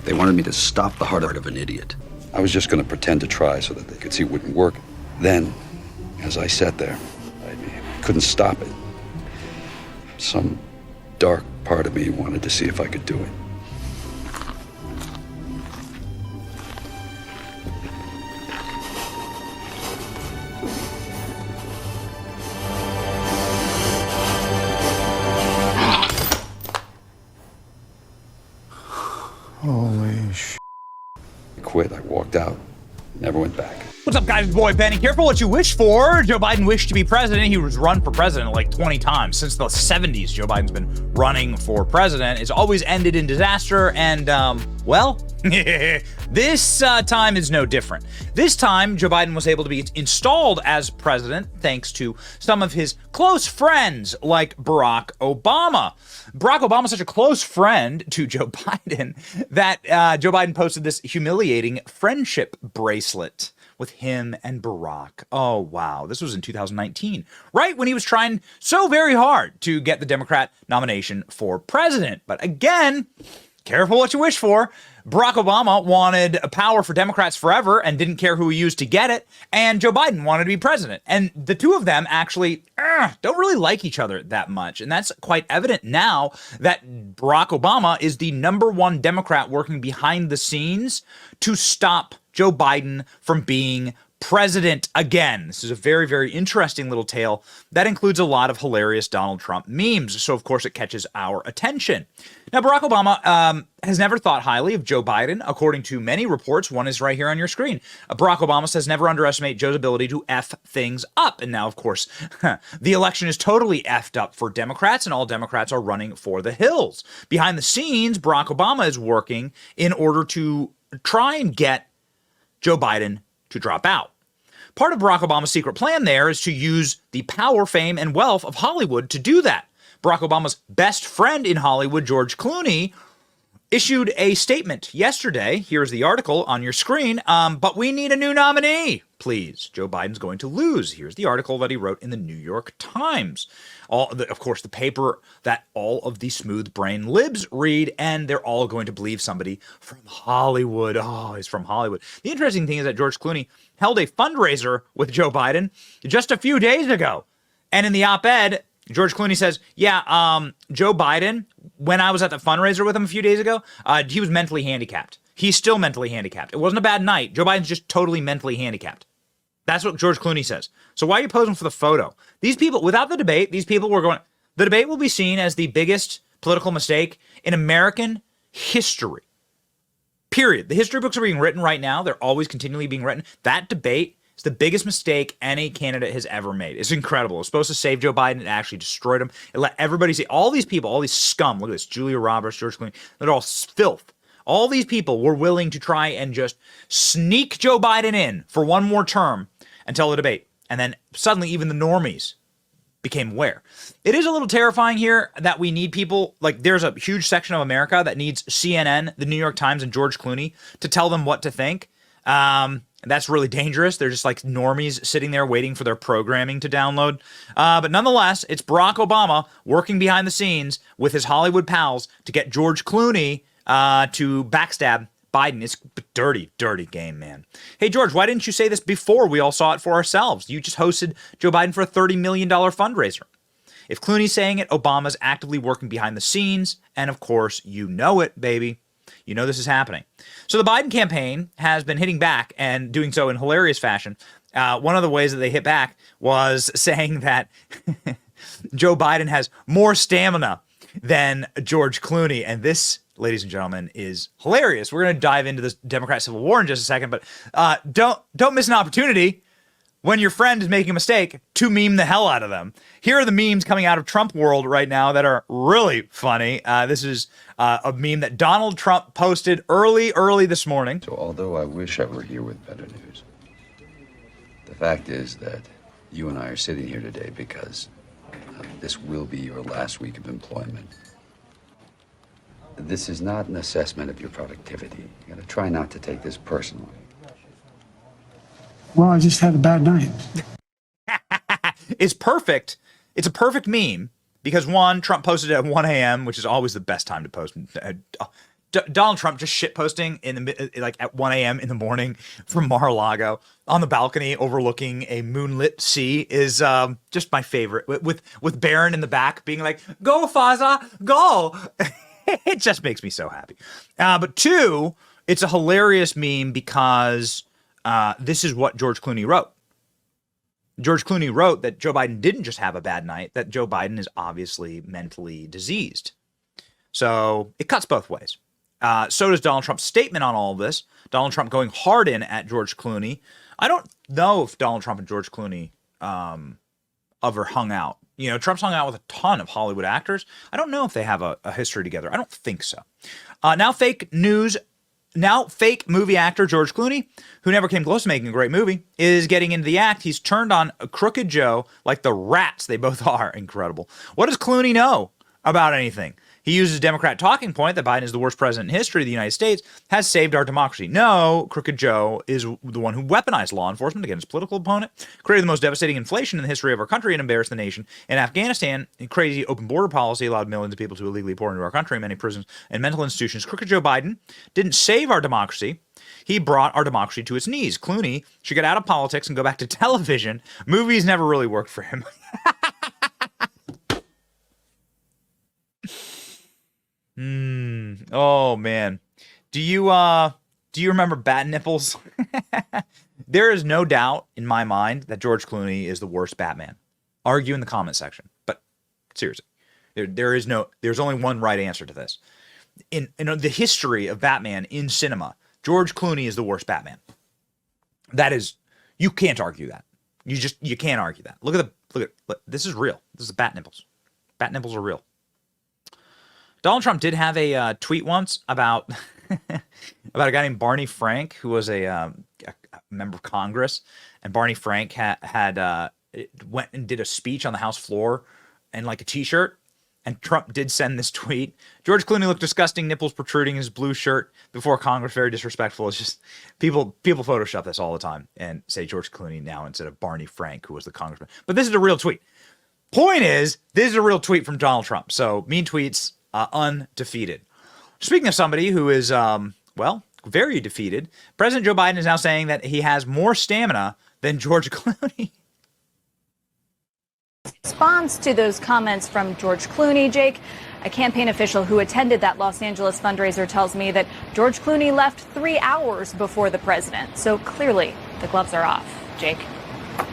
They wanted me to stop the heart of an idiot. I was just going to pretend to try so that they could see it wouldn't work. Then, as I sat there, I couldn't stop it. Some dark part of me wanted to see if I could do it. Holy sh**. I quit. I walked out. Never went back. What's up, guys? It's your boy Benny. Careful what you wish for. Joe Biden wished to be president. He was run for president like 20 times. Since the 70s, Joe Biden's been running for president. It's always ended in disaster. And, well, this time is no different. This time, Joe Biden was able to be installed as president thanks to some of his close friends like Barack Obama. Barack Obama is such a close friend to Joe Biden that Joe Biden posted this humiliating friendship bracelet with him and Barack. Oh, wow. This was in 2019, right when he was trying so very hard to get the Democrat nomination for president. But again, careful what you wish for. Barack Obama wanted power for Democrats forever and didn't care who he used to get it. And Joe Biden wanted to be president. And the two of them actually don't really like each other that much. And that's quite evident now that Barack Obama is the #1 Democrat working behind the scenes to stop Joe Biden from being president again. This is a very, very interesting little tale that includes a lot of hilarious Donald Trump memes. So, of course, it catches our attention. Now, Barack Obama has never thought highly of Joe Biden, according to many reports. One is right here on your screen. Barack Obama says never underestimate Joe's ability to F things up. And now, of course, the election is totally effed up for Democrats, and all Democrats are running for the hills. Behind the scenes, Barack Obama is working in order to try and get Joe Biden to drop out. Part of Barack Obama's secret plan there is to use the power, fame, and wealth of Hollywood to do that. Barack Obama's best friend in Hollywood, George Clooney, issued a statement yesterday. Here's the article on your screen. But we need a new nominee, please. Joe Biden's going to lose. Here's the article that he wrote in the New York Times. Of course, the paper that all of the smooth brain libs read, and they're all going to believe somebody from Hollywood. Oh, he's from Hollywood. The interesting thing is that George Clooney held a fundraiser with Joe Biden just a few days ago. And in the op-ed, George Clooney says, Joe Biden, when I was at the fundraiser with him a few days ago, he was mentally handicapped. He's still mentally handicapped. It wasn't a bad night. Joe Biden's just totally mentally handicapped. That's what George Clooney says. So why are you posing for the photo? These people, without the debate, these people were going, the debate will be seen as the biggest political mistake in American history. Period. The history books are being written right now. They're always continually being written. That debate is the biggest mistake any candidate has ever made. It's incredible. It was supposed to save Joe Biden. It actually destroyed him. It let everybody see all these people, all these scum. Look at this. Julia Roberts, George Clooney. They're all filth. All these people were willing to try and just sneak Joe Biden in for one more term until the debate. And then suddenly even the normies became aware. It is a little terrifying here that we need people, like there's a huge section of America that needs CNN, the New York Times, and George Clooney to tell them what to think. That's really dangerous. They're just like normies sitting there waiting for their programming to download. But nonetheless, it's Barack Obama working behind the scenes with his Hollywood pals to get George Clooney to backstab Biden. It's a dirty, dirty game, man. Hey, George, why didn't you say this before we all saw it for ourselves? You just hosted Joe Biden for a $30 million fundraiser. If Clooney's saying it, Obama's actively working behind the scenes. And of course, you know it, baby. You know this is happening. So the Biden campaign has been hitting back and doing so in hilarious fashion. One of the ways that they hit back was saying that Joe Biden has more stamina than George Clooney. And this, ladies and gentlemen, is hilarious. We're going to dive into this Democrat Civil War in just a second, but don't miss an opportunity when your friend is making a mistake to meme the hell out of them. Here are the memes coming out of Trump world right now that are really funny. This is a meme that Donald Trump posted early this morning. So although I wish I were here with better news, the fact is that you and I are sitting here today because this will be your last week of employment. This is not an assessment of your productivity. You gotta try not to take this personally. Well, I just had a bad night. It's perfect. It's a perfect meme because one, Trump posted it at 1 a.m., which is always the best time to post. Donald Trump just shitposting in the like at 1 a.m. in the morning from Mar-a-Lago on the balcony overlooking a moonlit sea is just my favorite. With Barron in the back being like, "Go Faza, go!" It just makes me so happy. But two, it's a hilarious meme because this is what George Clooney wrote. George Clooney wrote that Joe Biden didn't just have a bad night, that Joe Biden is obviously mentally diseased. So it cuts both ways. So does Donald Trump's statement on all of this. Donald Trump going hard in at George Clooney. I don't know if Donald Trump and George Clooney ever hung out. You know, Trump's hung out with a ton of Hollywood actors. I don't know if they have a history together. I don't think so. Now fake movie actor George Clooney, who never came close to making a great movie, is getting into the act. He's turned on a Crooked Joe like the rats they both are. Incredible. What does Clooney know about anything? He uses Democrat talking point that Biden is the worst president in history of the United States, has saved our democracy. No, Crooked Joe is the one who weaponized law enforcement against his political opponent, created the most devastating inflation in the history of our country, and embarrassed the nation. In Afghanistan, a crazy open border policy allowed millions of people to illegally pour into our country, many prisons and mental institutions. Crooked Joe Biden didn't save our democracy. He brought our democracy to its knees. Clooney should get out of politics and go back to television. Movies never really worked for him. Oh man. Do you remember Bat Nipples? There is no doubt in my mind that George Clooney is the worst Batman. Argue in the comment section. But seriously, there's only one right answer to this. In the history of Batman in cinema, George Clooney is the worst Batman. That is, you can't argue that. You can't argue that. Look, this is real. This is Bat Nipples. Bat Nipples are real. Donald Trump did have a tweet once about about a guy named Barney Frank, who was a member of Congress, and Barney Frank had went and did a speech on the House floor and like a T-shirt, and Trump did send this tweet. George Clooney looked disgusting, nipples protruding, his blue shirt before Congress, very disrespectful. It's just people Photoshop this all the time and say George Clooney now instead of Barney Frank, who was the congressman. But this is a real tweet. Point is, this is a real tweet from Donald Trump. So mean tweets. Undefeated. Speaking of somebody who is, very defeated, President Joe Biden is now saying that he has more stamina than George Clooney. Response to those comments from George Clooney, Jake, a campaign official who attended that Los Angeles fundraiser tells me that George Clooney left 3 hours before the president. So clearly the gloves are off. Jake.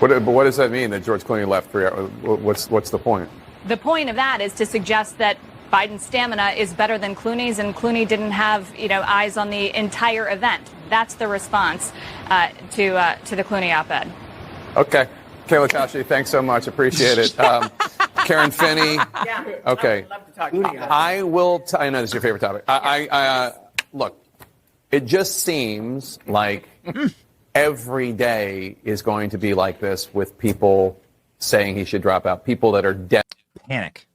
But what does that mean that George Clooney left 3 hours? What's the point? The point of that is to suggest that Biden's stamina is better than Clooney's, and Clooney didn't have, eyes on the entire event. That's the response to the Clooney op-ed. Okay. Kayla Tashi, thanks so much. Appreciate it. Karen Finney. Yeah. Okay. I'd love to talk about that. I will. I know this is your favorite topic. Look, it just seems like every day is going to be like this with people saying he should drop out. People that are dead. Panic.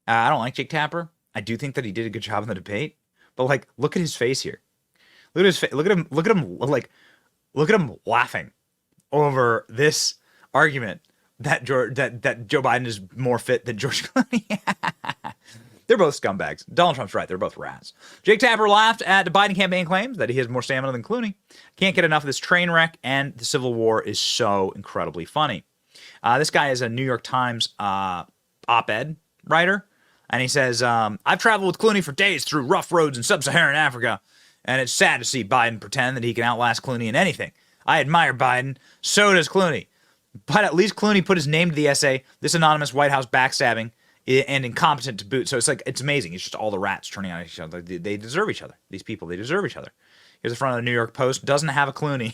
I don't like Jake Tapper. I do think that he did a good job in the debate, but look at his face here. Look at his face. Look at him laughing over this argument that Joe Biden is more fit than George Clooney. They're both scumbags. Donald Trump's right. They're both rats. Jake Tapper laughed at the Biden campaign claims that he has more stamina than Clooney. Can't get enough of this train wreck, and the Civil War is so incredibly funny. This guy is a New York Times op-ed writer. And he says, I've traveled with Clooney for days through rough roads in sub-Saharan Africa, and it's sad to see Biden pretend that he can outlast Clooney in anything. I admire Biden. So does Clooney. But at least Clooney put his name to the essay, this anonymous White House backstabbing and incompetent to boot. So it's amazing. It's just all the rats turning on each other. They deserve each other. These people, they deserve each other. Here's the front of the New York Post. Doesn't have a Clooney.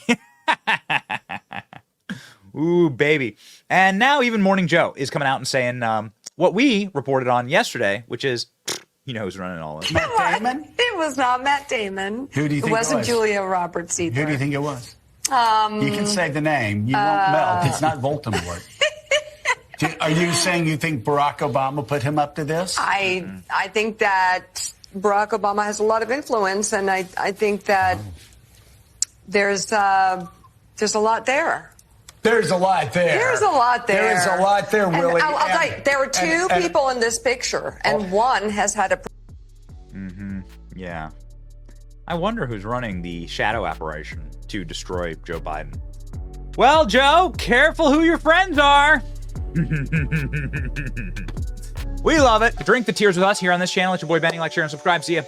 Ooh, baby. And now even Morning Joe is coming out and saying what we reported on yesterday, which is, who's running all this. Matt Damon? It was not Matt Damon. Who do you think it wasn't it was? Julia Roberts either. Who do you think it was? You can say the name. You won't melt. It's not Voldemort. Are you saying you think Barack Obama put him up to this? I think that Barack Obama has a lot of influence, and I think that there's a lot there. There's a lot there. There's a lot there. There's a lot there, Willie. I'll tell you, there are two people in this picture, and one has had a... Yeah. I wonder who's running the shadow operation to destroy Joe Biden. Well, Joe, careful who your friends are. We love it. Drink the tears with us here on this channel. It's your boy Benny. Like, share, and subscribe. See ya.